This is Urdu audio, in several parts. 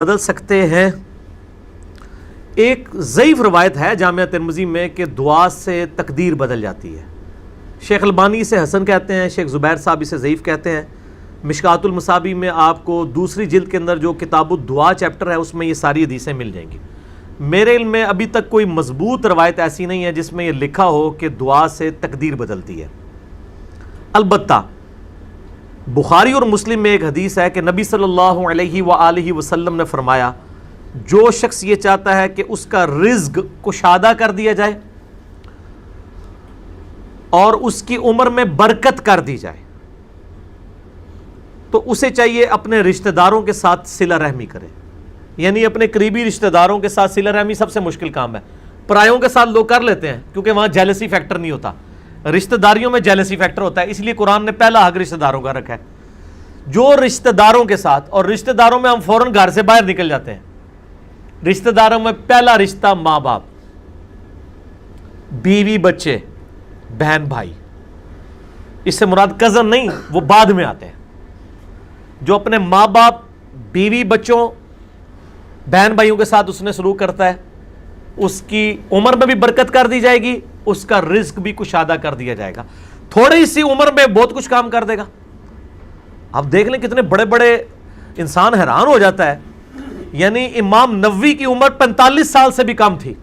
بدل سکتے ہیں۔ ایک ضعیف روایت ہے جامعہ ترمذی میں کہ دعا سے تقدیر بدل جاتی ہے۔ شیخ البانی اسے حسن کہتے ہیں، شیخ زبیر صاحب اسے ضعیف کہتے ہیں۔ مشکات المصابیح میں آپ کو دوسری جلد کے اندر جو کتاب الدعا چیپٹر ہے اس میں یہ ساری حدیثیں مل جائیں گی۔ میرے علم میں ابھی تک کوئی مضبوط روایت ایسی نہیں ہے جس میں یہ لکھا ہو کہ دعا سے تقدیر بدلتی ہے۔ البتہ بخاری اور مسلم میں ایک حدیث ہے کہ نبی صلی اللہ علیہ وآلہ وسلم نے فرمایا، جو شخص یہ چاہتا ہے کہ اس کا رزق کشادہ کر دیا جائے اور اس کی عمر میں برکت کر دی جائے تو اسے چاہیے اپنے رشتہ داروں کے ساتھ صلہ رحمی کرے۔ یعنی اپنے قریبی رشتہ داروں کے ساتھ صلہ رحمی سب سے مشکل کام ہے۔ پرایوں کے ساتھ لوگ کر لیتے ہیں کیونکہ وہاں جیلسی فیکٹر نہیں ہوتا، رشتہ داریوں میں جیلسی فیکٹر ہوتا ہے، اس لیے قرآن نے پہلا حق رشتہ داروں کا رکھا ہے۔ جو رشتہ داروں کے ساتھ، اور رشتہ داروں میں ہم فوراً گھر سے باہر نکل جاتے ہیں، رشتہ داروں میں پہلا رشتہ ماں باپ، بیوی بچے، بہن بھائی، اس سے مراد کزن نہیں، وہ بعد میں آتے ہیں۔ جو اپنے ماں باپ، بیوی بچوں، بہن بھائیوں کے ساتھ اس نے سلوک کرتا ہے، اس کی عمر میں بھی برکت کر دی جائے گی، اس کا رزق بھی کشادہ کر دیا جائے گا۔ تھوڑی سی عمر میں بہت کچھ کام کر دے گا۔ اب دیکھ لیں کتنے بڑے بڑے انسان، حیران ہو جاتا ہے۔ یعنی امام نووی کی عمر 45 سال سے بھی کم تھی،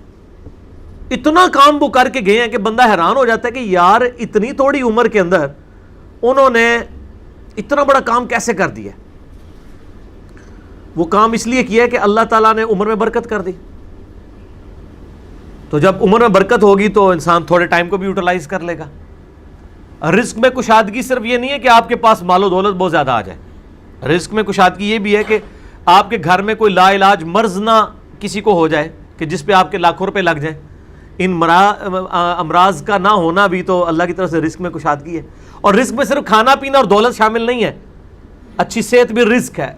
اتنا کام وہ کر کے گئے ہیں کہ بندہ حیران ہو جاتا ہے کہ یار اتنی تھوڑی عمر کے اندر انہوں نے اتنا بڑا کام کیسے کر دیا۔ وہ کام اس لیے کیا کہ اللہ تعالیٰ نے عمر میں برکت کر دی۔ تو جب عمر میں برکت ہوگی تو انسان تھوڑے ٹائم کو بھی یوٹیلائز کر لے گا۔ رزق میں کشادگی صرف یہ نہیں ہے کہ آپ کے پاس مال و دولت بہت زیادہ آ جائے، رزق میں کشادگی یہ بھی ہے کہ آپ کے گھر میں کوئی لا علاج مرض نہ کسی کو ہو جائے کہ جس پہ آپ کے لاکھوں روپے لگ جائیں۔ ان امراض کا نہ ہونا بھی تو اللہ کی طرف سے رزق میں کشادگی ہے۔ اور رزق میں صرف کھانا پینا اور دولت شامل نہیں ہے، اچھی صحت بھی رزق ہے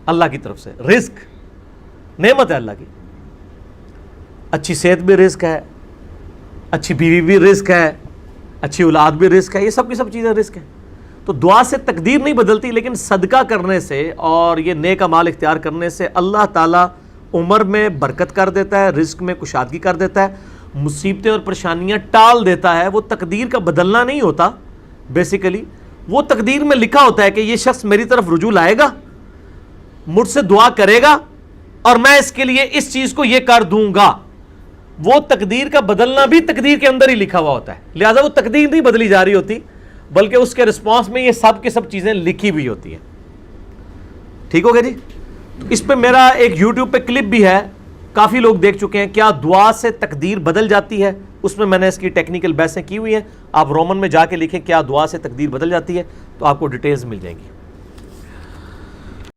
اللہ کی طرف سے۔ رزق نعمت ہے اللہ کی، اچھی صحت بھی رزق ہے، اچھی بیوی بھی رزق ہے، اچھی اولاد بھی رزق ہے، یہ سب کی سب چیزیں رزق ہیں۔ تو دعا سے تقدیر نہیں بدلتی، لیکن صدقہ کرنے سے اور یہ نیک اعمال اختیار کرنے سے اللہ تعالیٰ عمر میں برکت کر دیتا ہے، رزق میں کشادگی کر دیتا ہے، مصیبتیں اور پریشانیاں ٹال دیتا ہے۔ وہ تقدیر کا بدلنا نہیں ہوتا، بیسیکلی وہ تقدیر میں لکھا ہوتا ہے کہ یہ شخص میری طرف رجوع لائے گا، مجھ سے دعا کرے گا اور میں اس کے لیے اس چیز کو یہ کر دوں گا۔ وہ تقدیر کا بدلنا بھی تقدیر کے اندر ہی لکھا ہوا ہوتا ہے، لہٰذا وہ تقدیر نہیں بدلی جا رہی ہوتی بلکہ اس کے رسپانس میں یہ سب کے سب چیزیں لکھی ہوئی ہوتی ہیں۔ ٹھیک ہو گیا جی؟ تو اس پہ میرا ایک یوٹیوب پہ کلپ بھی ہے، کافی لوگ دیکھ چکے ہیں، کیا دعا سے تقدیر بدل جاتی ہے؟ اس میں نے اس کی ٹیکنیکل بحثیں کی ہوئی ہیں۔ آپ رومن میں جا کے لکھیں کیا دعا سے تقدیر بدل جاتی ہے تو آپ کو ڈیٹیلز مل جائیں گی۔